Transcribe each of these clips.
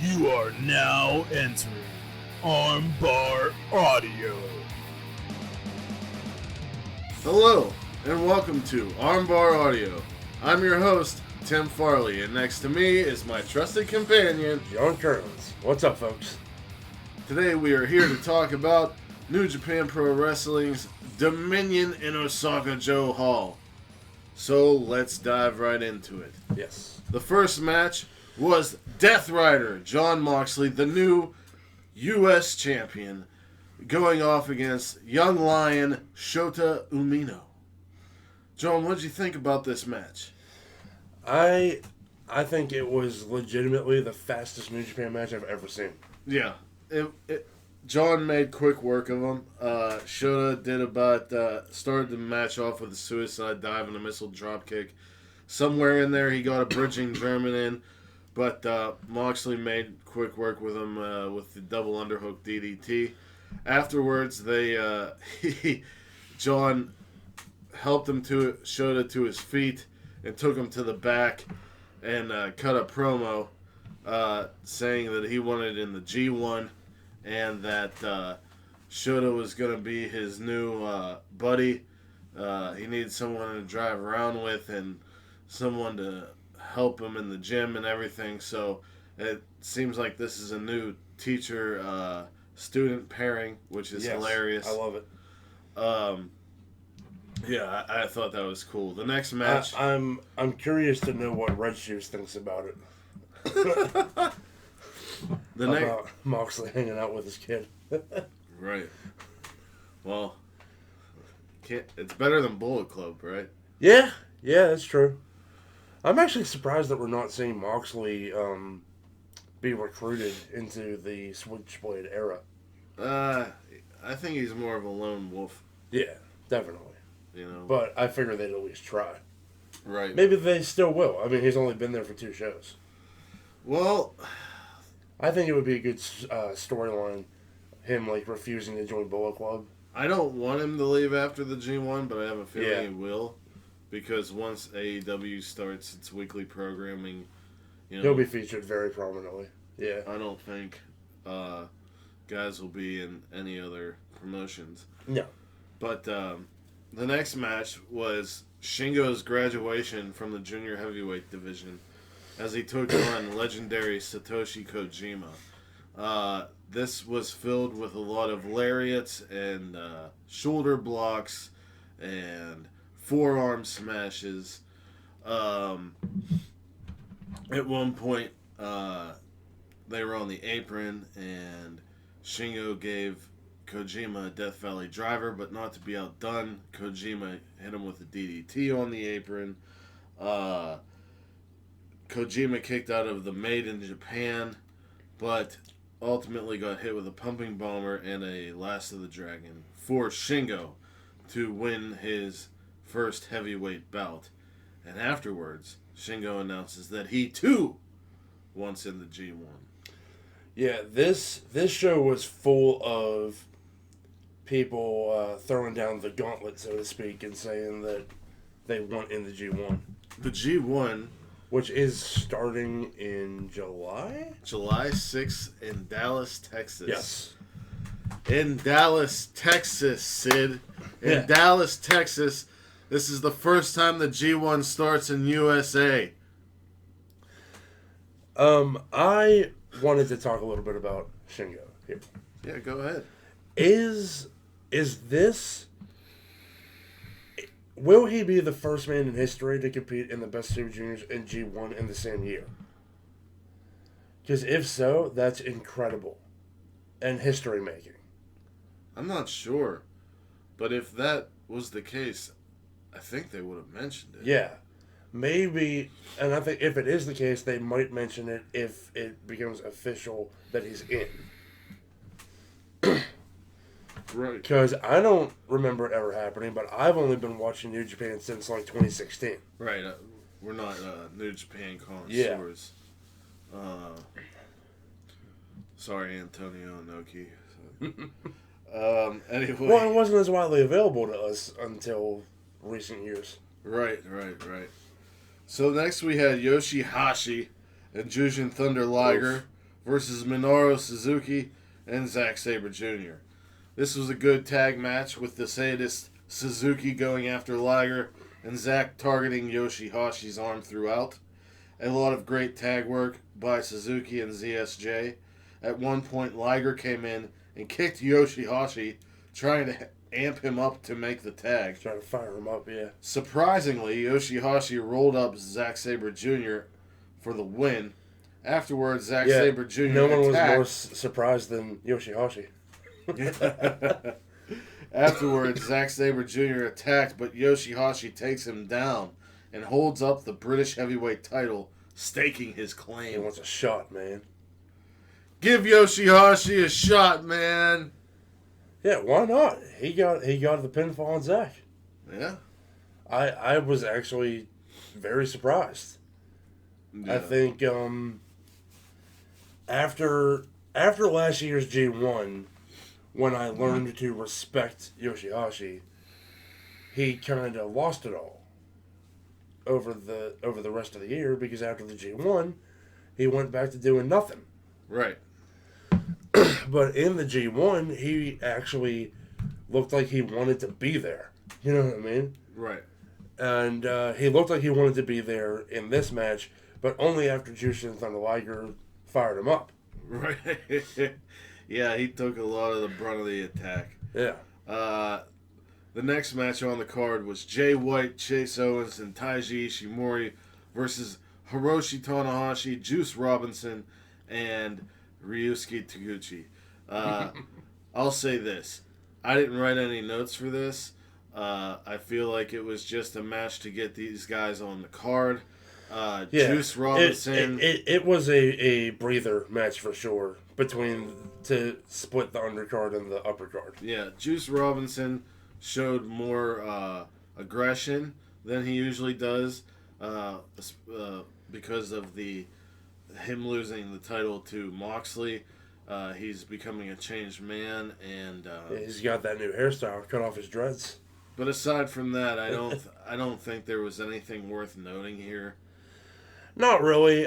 You are now entering Armbar Audio. Hello, and welcome to Armbar Audio. I'm your host, Tim Farley, and next to me is my trusted companion, John Curlins. What's up, folks? Today we are here to talk about New Japan Pro Wrestling's Dominion in Osaka Joe Hall. So let's dive right into it. Yes. The first match was Death Rider Jon Moxley, the new U.S. champion, going off against Young Lion Shota Umino. John, what did you think about this match? I think it was legitimately the fastest New Japan match I've ever seen. Yeah. John made quick work of him. Shota did started the match off with a suicide dive and a missile dropkick. Somewhere in there he got a bridging German in, but Moxley made quick work with him with the double underhook DDT. Afterwards, John helped him Shota to his feet and took him to the back and cut a promo saying that he wanted in the G1 and that Shota was going to be his new buddy. He needed someone to drive around with and someone to help him in the gym and everything. So it seems like this is a new teacher-student pairing, which is hilarious. I love it. Yeah, I thought that was cool. The next match, I'm curious to know what Red Shoes thinks about it. About Moxley hanging out with his kid. Right. Well, it's better than Bullet Club, right? Yeah, that's true. I'm actually surprised that we're not seeing Moxley be recruited into the Switchblade era. I think he's more of a lone wolf. Yeah, definitely. You know, but I figure they'd at least try. Right. Maybe they still will. I mean, he's only been there for 2 shows. Well, I think it would be a good storyline, him refusing to join Bullet Club. I don't want him to leave after the G1, but I have a feeling he will, because once AEW starts its weekly programming, he'll be featured very prominently. Yeah, I don't think guys will be in any other promotions. No, but the next match was Shingo's graduation from the junior heavyweight division, as he took on legendary Satoshi Kojima. This was filled with a lot of lariats and shoulder blocks and forearm smashes. At one point, they were on the apron, and Shingo gave Kojima a Death Valley driver, but not to be outdone, Kojima hit him with a DDT on the apron. Kojima kicked out of the Made in Japan, but ultimately got hit with a pumping bomber and a Last of the Dragon for Shingo to win his first heavyweight bout. And afterwards, Shingo announces that he too wants in the G1. Yeah, this show was full of people throwing down the gauntlet, so to speak, and saying that they want in the G1. The G1, which is starting in July? July 6th in Dallas, Texas. Yes. In Dallas, Texas, Sid. In Dallas, Texas. This is the first time the G1 starts in USA. I wanted to talk a little bit about Shingo here. Yeah, go ahead. Is this... Will he be the first man in history to compete in the Best Super Juniors and G1 in the same year? Because if so, that's incredible. And history-making. I'm not sure. But if that was the case, I think they would have mentioned it. Yeah. Maybe, and I think if it is the case, they might mention it if it becomes official that he's in. Right. Because I don't remember it ever happening, but I've only been watching New Japan since 2016. Right. We're not New Japan connoisseurs. Yeah. Sorry, Antonio Inoki. Anyway. Well, it wasn't as widely available to us until recent years. Right. So next we had Yoshihashi and Jushin Thunder Liger versus Minoru Suzuki and Zack Sabre Jr. This was a good tag match with the sadist Suzuki going after Liger and Zack targeting Yoshihashi's arm throughout. A lot of great tag work by Suzuki and ZSJ. At one point, Liger came in and kicked Yoshihashi, trying to amp him up to make the tag. Trying to fire him up, yeah. Surprisingly, Yoshihashi rolled up Zack Sabre Jr. for the win. Afterwards, Zack Sabre Jr. No one attacked. was more surprised than Yoshihashi. Afterwards, Zack Sabre Jr. attacked, but Yoshihashi takes him down and holds up the British heavyweight title, staking his He claim. wants a shot, man. Give Yoshihashi a shot, man. Yeah, why not? He got the pinfall on Zack. Yeah. I was actually very surprised. Yeah. I think after last year's G1, when I learned to respect Yoshihashi, he kind of lost it all over the rest of the year, because after the G1, he went back to doing nothing. Right. But in the G1, he actually looked like he wanted to be there. You know what I mean? Right. And he looked like he wanted to be there in this match, but only after Jushin Thunder Liger fired him up. Right. Yeah, he took a lot of the brunt of the attack. Yeah. The next match on the card was Jay White, Chase Owens, and Taiji Ishimori versus Hiroshi Tanahashi, Juice Robinson, and Ryusuke Taguchi. I'll say this. I didn't write any notes for this. I feel like it was just a match to get these guys on the card. Juice Robinson. It was a breather match for sure, to split the undercard and the uppercard. Yeah, Juice Robinson showed more aggression than he usually does because of him losing the title to Moxley. He's becoming a changed man, and He's got that new hairstyle, cut off his dreads. but aside from that, I don't think there was anything worth noting here. Not really.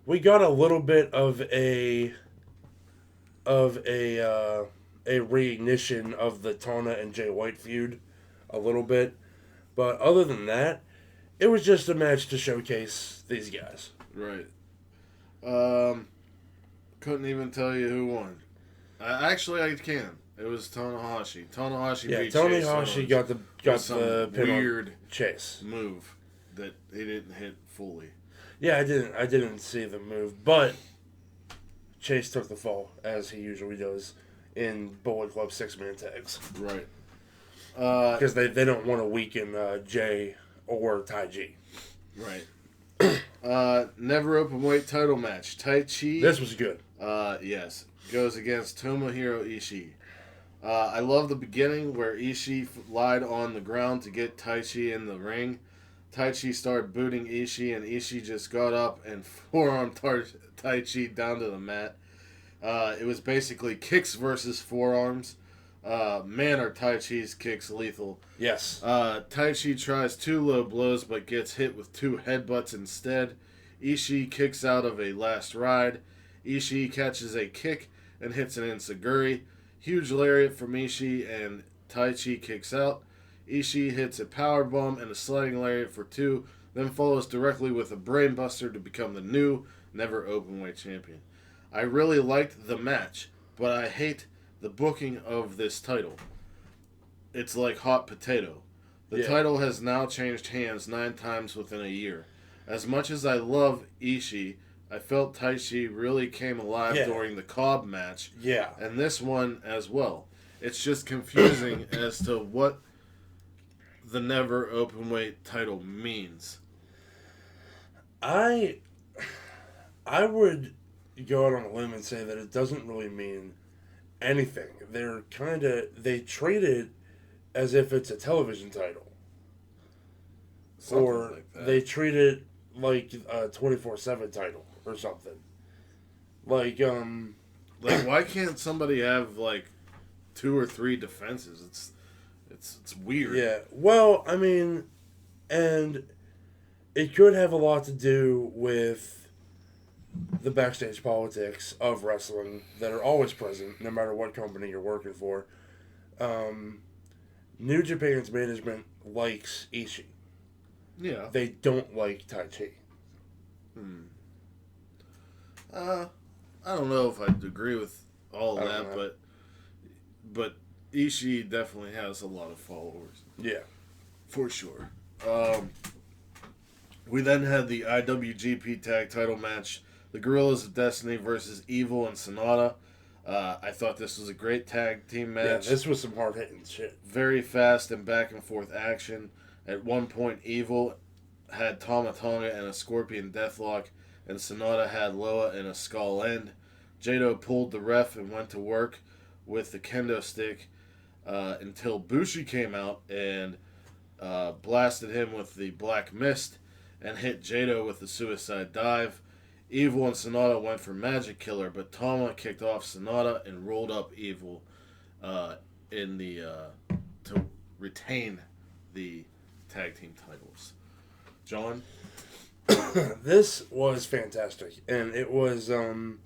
We got a little bit of a reignition of the Tana and Jay White feud, a little bit, but other than that, it was just a match to showcase these guys. Right. Couldn't even tell you who won. Actually, I can. It was Tanahashi. Tanahashi beat Chase Tanahashi Owens got the with some pin on weird Chase move that he didn't hit fully. Yeah, I didn't see the move, but Chase took the fall as he usually does in Bullet Club 6-man tags. Right. Because they don't want to weaken Jay or Taiji. Right. Never openweight title match. Taichi. This was good. Yes. Goes against Tomohiro Ishii. I love the beginning where Ishii lied on the ground to get Taichi in the ring. Taichi started booting Ishii, and Ishii just got up and forearmed Taichi down to the mat. It was basically kicks versus forearms. Man, are Taichi's kicks lethal. Yes. Taichi tries 2 low blows but gets hit with 2 headbutts instead. Ishii kicks out of a last ride. Ishii catches a kick and hits an enziguri. Huge lariat from Ishii, and Taichi kicks out. Ishii hits a powerbomb and a sliding lariat for 2, then follows directly with a brainbuster to become the new never openweight champion. I really liked the match, but I hate the booking of this title. It's like hot potato. The title has now changed hands 9 times within a year. As much as I love Ishii, I felt Taichi really came alive during the Cobb match. Yeah. And this one as well. It's just confusing as to what the never openweight title means. I would go out on a limb and say that it doesn't really mean anything. They treat it as if it's a television title. Something or like that. they treat it like a 24/7 title or something. Like, why can't somebody have, 2 or 3 defenses? It's weird. yeah. Well, I mean, and it could have a lot to do with the backstage politics of wrestling that are always present, no matter what company you're working for. New Japan's management likes Ishii. Yeah. They don't like Tai Chi. I don't know if I'd agree with all I that, don't know. but Ishii definitely has a lot of followers. Yeah. For sure. We then had the IWGP Tag Title match. The Gorillas of Destiny versus Evil and Sonata. I thought this was a great tag team match. Yeah, this was some hard-hitting shit. Very fast and back-and-forth action. At one point, Evil had Tama Tonga and a Scorpion Deathlock, and Sonata had Loa and a Skull End. Jado pulled the ref and went to work with the kendo stick until Bushi came out and blasted him with the Black Mist and hit Jado with the Suicide Dive. Evil and Sonata went for Magic Killer, but Tama kicked off Sonata and rolled up Evil in the to retain the tag team titles. John? This was fantastic, and it was, and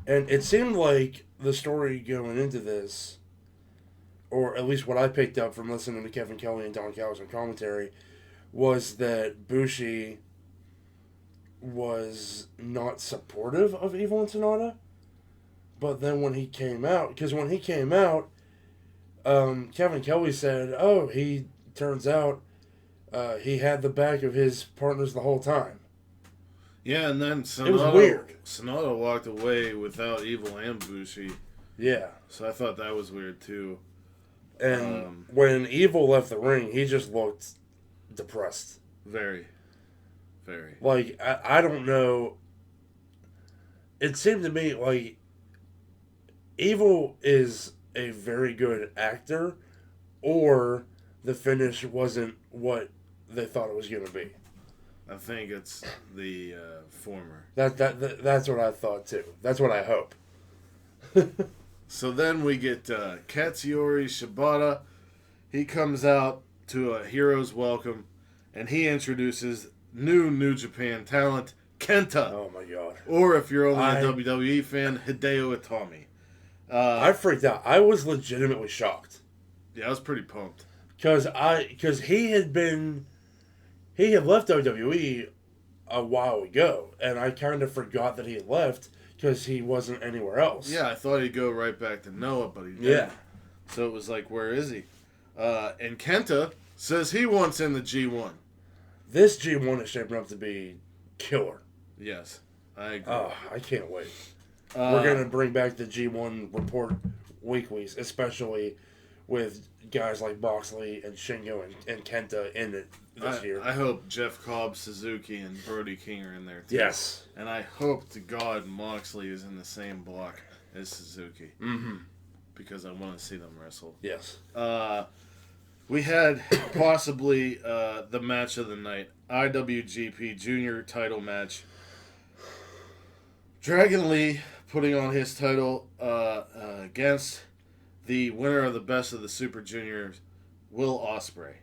it seemed like the story going into this, or at least what I picked up from listening to Kevin Kelly and Don Callis on commentary, was that Bushi was not supportive of Evil and Sonata, but then when he came out, because when he came out, Kevin Kelly said, "Oh, he turns out he had the back of his partners the whole time." Yeah, and then Sonata, It was weird. Sonata walked away without Evil and Bushi, Yeah. so I thought that was weird too. And when Evil left the ring, he just looked depressed. Very, very. Like, I don't know. It seemed to me like Evil is a very good actor, or the finish wasn't what they thought it was going to be. I think it's the former. That's what I thought too. That's what I hope. So then we get Katsuyori Shibata. He comes out to a hero's welcome, and he introduces New Japan talent, Kenta. Oh my god. Or if you're only a WWE fan, Hideo Itami. I freaked out. I was legitimately shocked. Yeah, I was pretty pumped. Because he had left WWE a while ago, and I kind of forgot that he had left because he wasn't anywhere else. Yeah, I thought he'd go right back to Noah, but he didn't. Yeah. So it was like, where is he? And Kenta says he wants in the G1. This G1 is shaping up to be killer. Yes, I agree. Oh, I can't wait. We're going to bring back the G1 report weeklies, especially with guys like Moxley and Shingo and Kenta in it this year. I hope Jeff Cobb, Suzuki, and Brody King are in there too. Yes. And I hope to God Moxley is in the same block as Suzuki. Mm-hmm. Because I want to see them wrestle. Yes. We had possibly the match of the night. IWGP Junior title match. Dragon Lee putting on his title against the winner of the Best of the Super Juniors, Will Ospreay.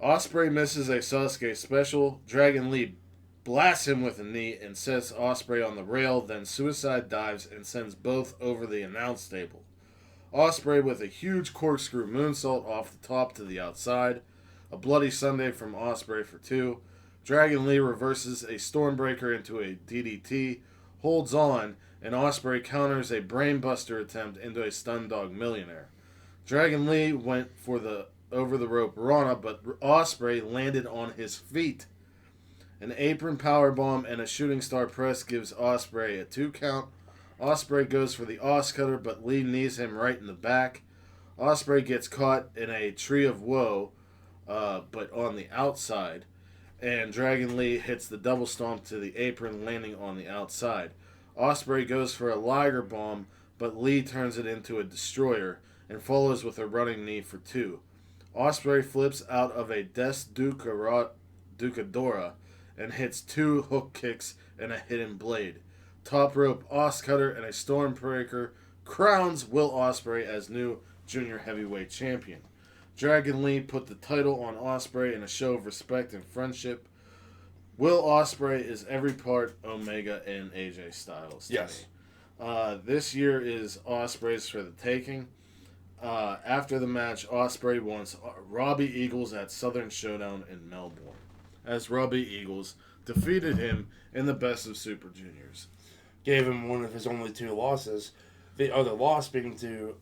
Ospreay misses a Sasuke special. Dragon Lee blasts him with a knee and sets Ospreay on the rail, then suicide dives and sends both over the announce table. Ospreay with a huge corkscrew moonsault off the top to the outside. A Bloody Sunday from Ospreay for 2. Dragon Lee reverses a Stormbreaker into a DDT, holds on, and Ospreay counters a Brainbuster attempt into a Stun Dog Millionaire. Dragon Lee went for the over-the-rope Rana, but Ospreay landed on his feet. An apron powerbomb and a shooting star press gives Ospreay a 2 count. Ospreay goes for the Os Cutter, but Lee knees him right in the back. Ospreay gets caught in a Tree of Woe, but on the outside. And Dragon Lee hits the double stomp to the apron, landing on the outside. Ospreay goes for a Liger Bomb, but Lee turns it into a Destroyer and follows with a running knee for 2. Ospreay flips out of a Des Ducadora and hits 2 hook kicks and a hidden blade. Top rope Os Cutter and a Stormbreaker crowns Will Ospreay as new junior heavyweight champion. Dragon Lee put the title on Ospreay in a show of respect and friendship. Will Ospreay is every part Omega and AJ Styles. To Yes. me. This year is Ospreay's for the taking. After the match, Ospreay wants Robbie Eagles at Southern Showdown in Melbourne, as Robbie Eagles defeated him in the Best of Super Juniors. Gave him one of his only 2 losses. The other loss being to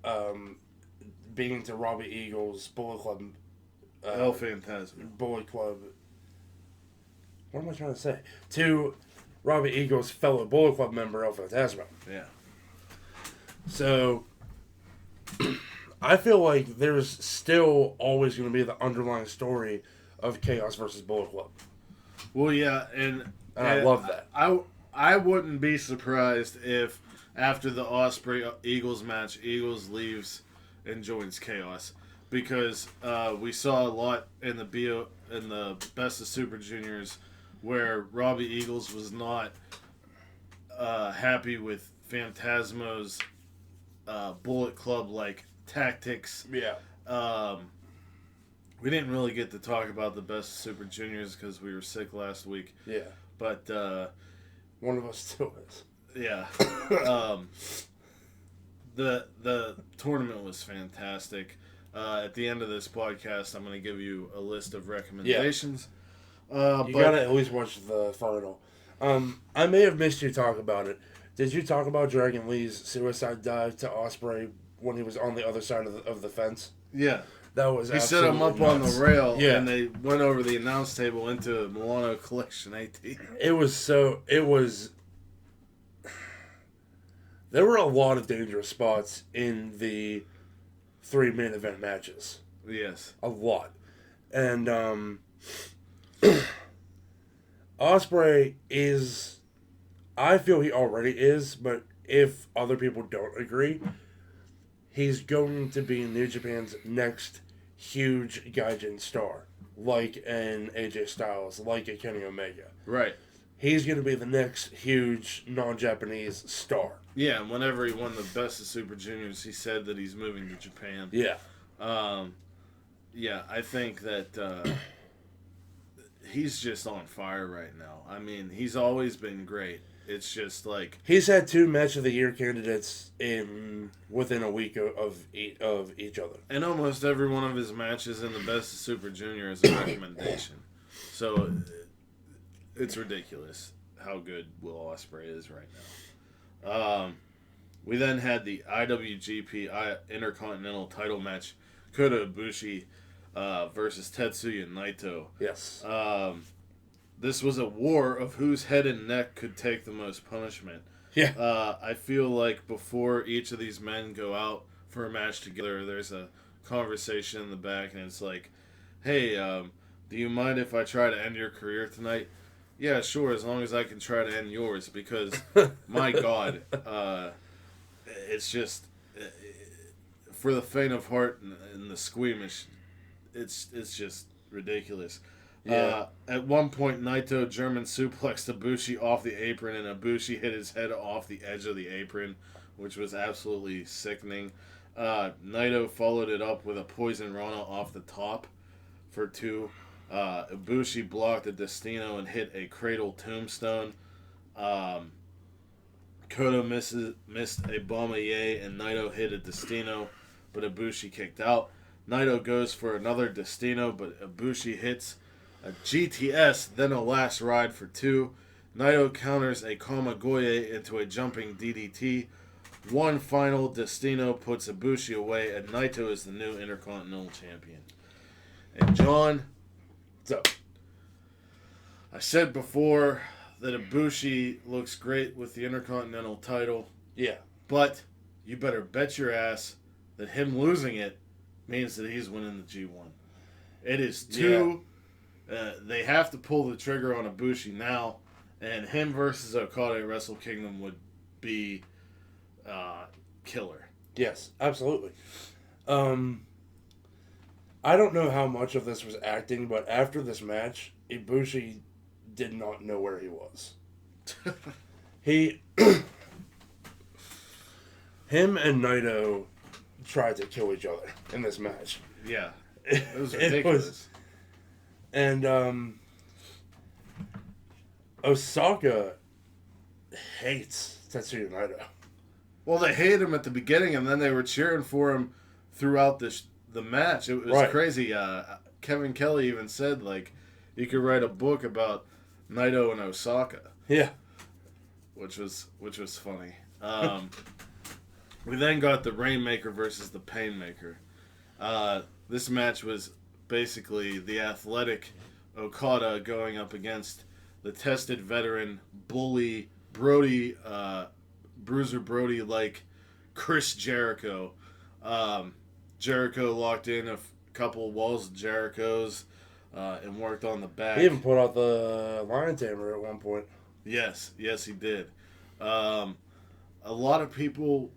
Robbie Eagles' Bullet Club. El Phantasmo. Bullet Club. What am I trying to say? To Robbie Eagles' fellow Bullet Club member, El Phantasmo. Yeah. So, I feel like there's still always going to be the underlying story of Chaos versus Bullet Club. Well, yeah, and I love that. I wouldn't be surprised if after the Ospreay Eagles match, Eagles leaves and joins Chaos, because we saw a lot in the Best of Super Juniors where Robbie Eagles was not happy with Phantasmo's Bullet Club like tactics. Yeah. We didn't really get to talk about the Best of Super Juniors because we were sick last week. Yeah. But one of us still is. yeah, the tournament was fantastic. At the end of this podcast, I'm going to give you a list of recommendations. You gotta at least watch the final. I may have missed you talk about it. Did you talk about Dragon Lee's suicide dive to Ospreay when he was on the other side of the fence? Yeah. That was He set him up nuts. on the rail, Yeah. and they went over the announce table into Milano Collection 18. There were a lot of dangerous spots in the 3 main event matches. Yes. A lot. And Ospreay is, I feel he already is, but if other people don't agree, he's going to be New Japan's next huge Gaijin star, like an AJ Styles, like a Kenny Omega. Right. He's going to be the next huge non-Japanese star. Yeah, and whenever he won the Best of Super Juniors, he said that he's moving to Japan. Yeah. Yeah, I think that he's just on fire right now. I mean, he's always been great. It's just like... He's had 2 Match of the Year candidates within a week of each other. And almost every one of his matches in the Best of Super Junior is a recommendation. So, it's ridiculous how good Will Ospreay is right now. We then had the IWGP Intercontinental title match, Kota Ibushi versus Tetsuya Naito. Yes. This was a war of whose head and neck could take the most punishment. Yeah. I feel like before each of these men go out for a match together, there's a conversation in the back, and it's like, hey, do you mind if I try to end your career tonight? Yeah, sure, as long as I can try to end yours, because, my God, it's just, for the faint of heart and the squeamish, it's just ridiculous. Yeah. At one point, Naito German suplexed Ibushi off the apron, and Ibushi hit his head off the edge of the apron, which was absolutely sickening. Naito followed it up with a Poison Rana off the top for 2. Ibushi blocked a Destino and hit a Cradle Tombstone. Kota missed a Bombaye, and Naito hit a Destino, but Ibushi kicked out. Naito goes for another Destino, but Ibushi hits a GTS, then a last ride for 2. Naito counters a Kamagoye into a jumping DDT. One final Destino puts Ibushi away, and Naito is the new Intercontinental Champion. And John, So, I said before that Ibushi looks great with the Intercontinental title, yeah. but you better bet your ass that him losing it means that he's winning the G1. It is 2... they have to pull the trigger on Ibushi now, and him versus Okada at Wrestle Kingdom would be killer. Yes, absolutely. I don't know how much of this was acting, but after this match, Ibushi did not know where he was. Him and Naito tried to kill each other in this match. Yeah, it was ridiculous. And Osaka hates Tetsuya Naito. Well, they hated him at the beginning, and then they were cheering for him throughout the match. It was crazy. Kevin Kelly even said, like, you could write a book about Naito and Osaka. Yeah. Which was funny. We then got the Rainmaker versus the Painmaker. This match was basically the athletic Okada going up against the tested veteran bully Brody, Bruiser Brody like Chris Jericho. Jericho locked in a couple walls of Jericho's and worked on the back. He even put out the lion tamer at one point. Yes, he did. A lot of people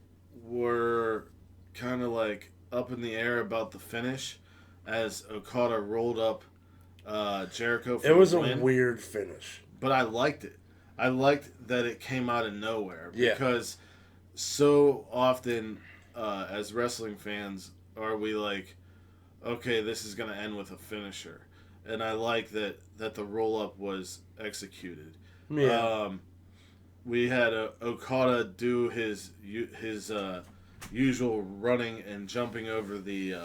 were kind of like up in the air about the finish as Okada rolled up Jericho for It was the a win. weird finish. But I liked it. I liked that it came out of nowhere. Yeah. Because so often as wrestling fans are we like, okay, this is going to end with a finisher. And I like that the roll-up was executed. Yeah. We had Okada do his usual running and jumping over the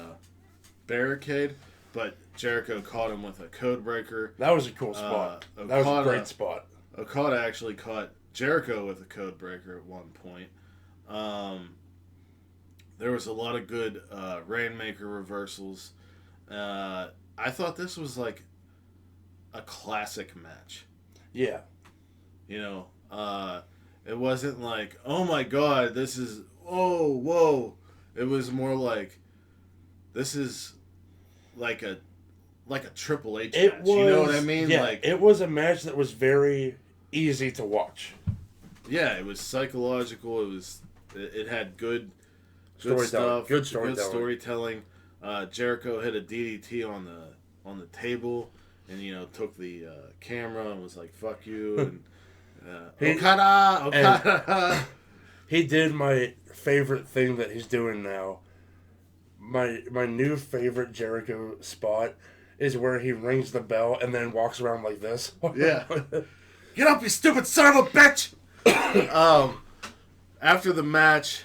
barricade, but Jericho caught him with a code breaker. That was a cool spot. That was a great spot. Okada actually caught Jericho with a code breaker at one point. There was a lot of good Rainmaker reversals. I thought this was like a classic match. Yeah. You know, it wasn't like, oh my god, this is, oh, whoa. It was more like, this is like a Triple H match. You know what I mean? Yeah, like, it was a match that was very easy to watch. Yeah, it was psychological. It had good Storytelling. stuff. Good storytelling. Good storytelling. Jericho hit a DDT on the table, and took the camera and was like, "Fuck you." And Okada. He did my favorite thing that he's doing now. My new favorite Jericho spot is where he rings the bell and then walks around like this. Yeah. Get up, you stupid son of a bitch! After the match,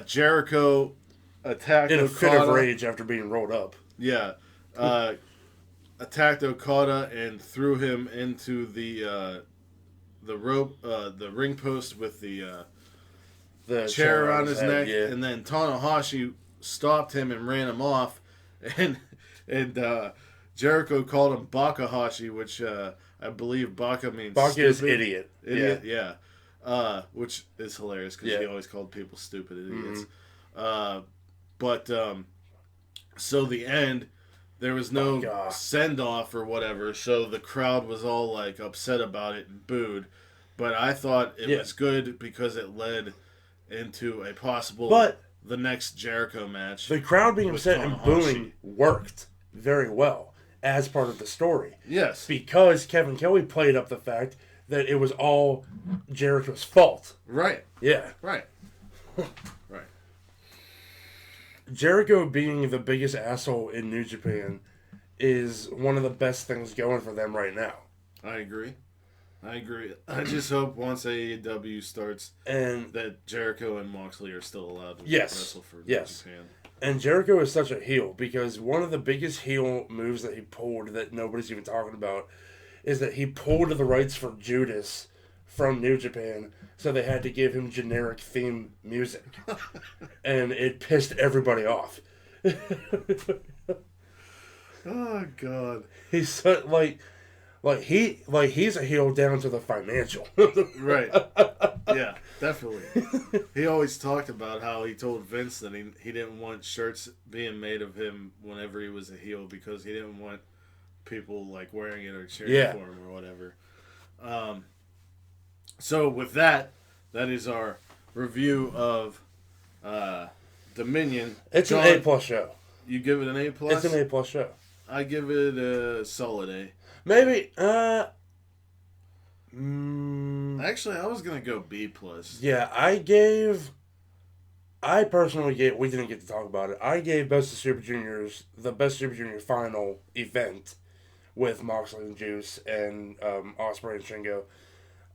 Jericho attacked in a Okada. fit of rage after being rolled up. Yeah. Attacked Okada and threw him into the rope, the ring post with the chair on his neck. Yeah. And then Tanahashi stopped him and ran him off. And Jericho called him Bakahashi, which I believe Baka means Baka stupid. is idiot. Yeah. Which is hilarious because he always called people stupid idiots. Mm-hmm. So the end, there was no send-off or whatever, so the crowd was all like upset about it and booed. But I thought it was good because it led into a possible the next Jericho match. The crowd being upset and booing worked very well as part of the story. Yes. Because Kevin Kelly played up the fact that it was all Jericho's fault. Right. Yeah. Right. Right. Jericho being the biggest asshole in New Japan is one of the best things going for them right now. I agree. I just hope once AEW starts and that Jericho and Moxley are still allowed to wrestle for New Japan. And Jericho is such a heel because one of the biggest heel moves that he pulled that nobody's even talking about is that he pulled the rights for Judas from New Japan, so they had to give him generic theme music. And it pissed everybody off. Oh God. He's so, he's a heel down to the financial. Right. Yeah, definitely. He always talked about how he told Vince that he didn't want shirts being made of him whenever he was a heel because he didn't want people like wearing it or cheering for him or whatever. So with that is our review of Dominion. It's John, an A+ show. You give it an A+? It's an A+ show. I give it a solid A. Maybe, Actually, I was going to go B+. Yeah, I personally gave, we didn't get to talk about it, I gave Best of Super Juniors, the Best Super Junior final event with Moxley and Juice and Ospreay and Shingo.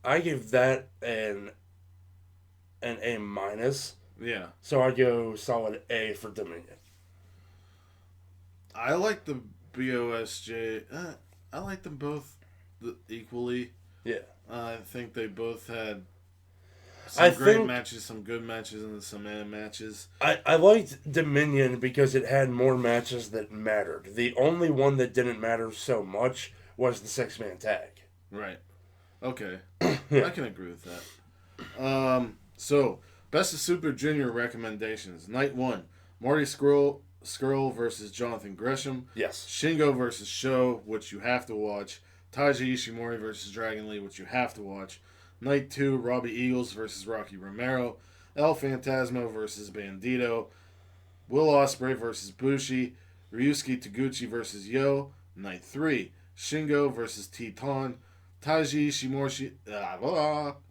I give that an A minus. Yeah. So I go solid A for Dominion. I like the BOSJ. I like them both equally. Yeah. I think they both had some great matches, some good matches, and some matches. I liked Dominion because it had more matches that mattered. The only one that didn't matter so much was the 6-man tag. Right. Okay. I can agree with that. So, Best of Super Junior recommendations. Night 1, Marty Scurll versus Jonathan Gresham. Yes. Shingo versus Sho, which you have to watch. Taiji Ishimori versus Dragon Lee, which you have to watch. Night 2, Robbie Eagles versus Rocky Romero. El Phantasmo versus Bandito. Will Ospreay versus Bushi. Ryusuke Taguchi versus Yo. Night 3, Shingo versus Teton. Taiji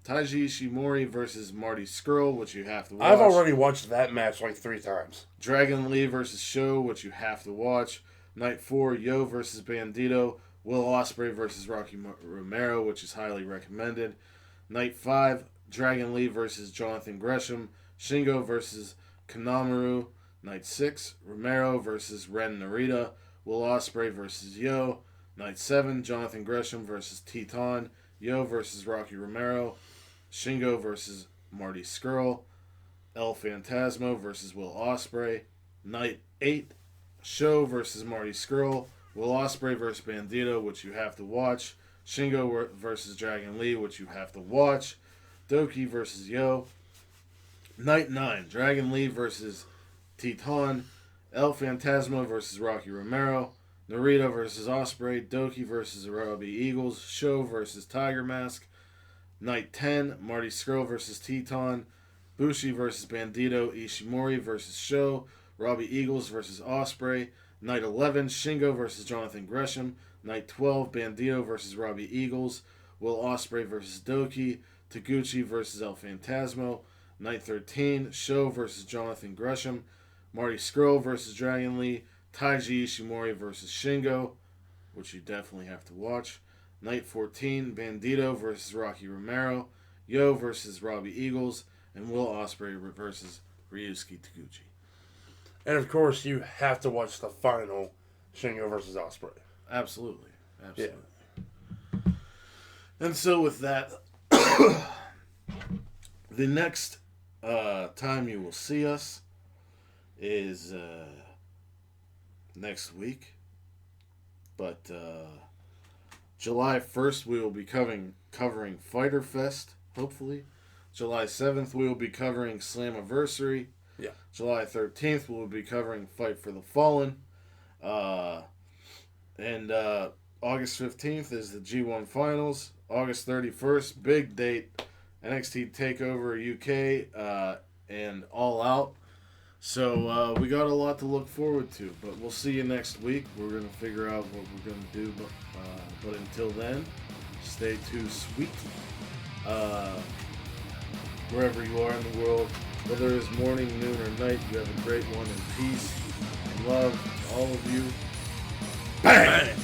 Ishimori versus Marty Scurll, which you have to watch. I've already watched that match like 3 times. Dragon Lee versus Sho, which you have to watch. Night 4, Yo versus Bandito. Will Ospreay versus Rocky Romero, which is highly recommended. Night 5, Dragon Lee versus Jonathan Gresham. Shingo versus Kanemaru. Night 6, Romero versus Ren Narita. Will Ospreay versus Yo. Night 7, Jonathan Gresham versus Teton. Yo versus Rocky Romero. Shingo versus Marty Scurll. El Phantasmo versus Will Ospreay. Night 8, Sho versus Marty Scurll. Will Ospreay versus Bandito, which you have to watch. Shingo versus Dragon Lee, which you have to watch. Doki versus Yo. Night 9, Dragon Lee versus Teton. El Phantasmo versus Rocky Romero. Narita versus Ospreay. Doki versus Robbie Eagles. Sho versus Tiger Mask. Night 10, Marty Scurll versus Teton. Bushi versus Bandito. Ishimori versus Sho. Robbie Eagles versus Ospreay. Night 11, Shingo versus Jonathan Gresham. Night 12, Bandito versus Robbie Eagles. Will Ospreay versus Doki. Taguchi versus El Phantasmo. Night 13, Sho versus Jonathan Gresham. Marty Scurll versus Dragon Lee. Taiji Ishimori versus Shingo, which you definitely have to watch. Night 14, Bandito versus Rocky Romero. Yo versus Robbie Eagles. And Will Ospreay versus Ryusuke Taguchi. And of course, you have to watch the final Shingo versus Ospreay. Absolutely. Absolutely. Yeah. And so with that, the next time you will see us is next week. But July 1st, we will be covering Fyter Fest, hopefully. July 7th, we will be covering Slammiversary. Yeah. July 13th, we'll be covering Fight for the Fallen. And August 15th is the G1 Finals. August 31st, big date, NXT TakeOver UK and All Out. So we got a lot to look forward to, but we'll see you next week. We're going to figure out what we're going to do, but until then, stay too sweet. Wherever you are in the world, whether it's morning, noon, or night, you have a great one in peace and love to all of you. Bang!